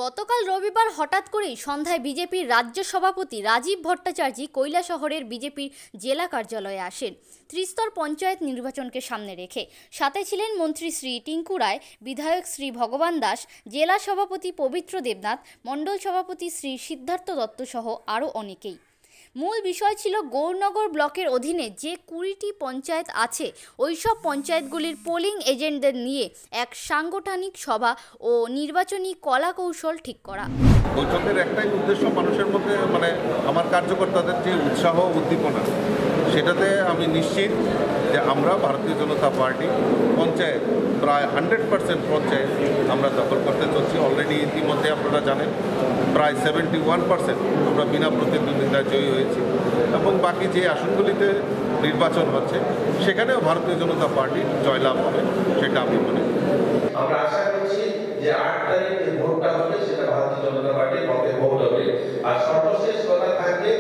গতকাল রবিবার হঠাৎ করেই সন্ধ্যায় বিজেপির রাজ্য সভাপতি রাজীব ভট্টাচার্য কৈলাসহরের বিজেপির জেলা কার্যালয়ে আসেন ত্রিস্তর পঞ্চায়েত নির্বাচনকে সামনে রেখে। সাথে ছিলেন মন্ত্রী শ্রী টিঙ্কু রায়, বিধায়ক শ্রী ভগবান দাস, জেলা সভাপতি পবিত্র দেবনাথ, মণ্ডল সভাপতি শ্রী সিদ্ধার্থ দত্ত সহ আরও অনেকেই। মূল বিষয় ছিল গৌরনগর ব্লকের অধীনে যে 20টি পঞ্চায়েত আছে ওই সব পঞ্চায়েতগুলির পোলিং এজেন্টদের নিয়ে এক সাংগঠনিক সভা ও নির্বাচনী কলা কৌশল ঠিক করা। বৈঠকের একটাই উদ্দেশ্য মানুষের মধ্যে আমার কার্যকর্তাদের যে উৎসাহ উদ্দীপনা, সেটাতে আমি নিশ্চিত যে আমরা ভারতীয় জনতা পার্টি পঞ্চায়েত প্রায় 100% পঞ্চায়েত আমরা দখল করতে চলছি। অলরেডি ইতিমধ্যে আপনারা জানেন প্রায় 71% আমরা বিনা প্রতিদ্বন্দ্বিতায় জয়ী হয়েছি এবং বাকি যে আসনগুলিতে নির্বাচন হচ্ছে সেখানেও ভারতীয় জনতা পার্টি জয়লাভ হবে, সেটা আমি মনে করি। আমরা আশা করছি যে 8 তারিখ যে ভোটটা হবে সেটা ভারতীয় জনতা পার্টির পক্ষে ভোট হবে। আর সর্বশেষ কথা থাকবে,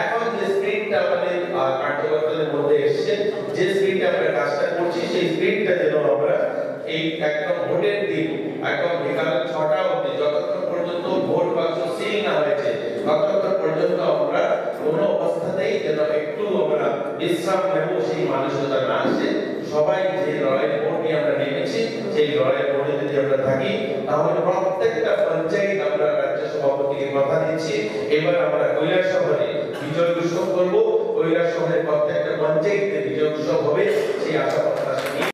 এখন যে স্পিরিটটা আমাদের কার্যকর্তাদের মধ্যে এসেছে, যে স্পিরিটে আমরা কাজটা করছি, সেই স্পিরিটটা যেন আমরা এই একদম ভোটের দিন একদম বিকাল 6টা অবধি যতক্ষণ পর্যন্ত ভোট বাক্স সিল না হয়েছে ততক্ষণ পর্যন্ত আমরা কোনো অবস্থাতেই যেন একটু আমরা বিশ্রাম নেব সেই মানসিকতা না আসে। সবাই যে লড়াইয়ের ভোট নিয়ে আমরা নেমেছি সেই লড়াইয়ের ভোটে যদি আমরা থাকি তাহলে প্রত্যেকটা পঞ্চায়েত আমরা রাজ্য সভাপতিকে কথা দিচ্ছি এবার আমরা কৈলাসহরে বিজয় উৎসব করবো। কৈলাসহরের প্রত্যেকটা পঞ্চায়েতে বিজয় উৎসব হবে, সেই আশা প্রত্যাশা নিয়ে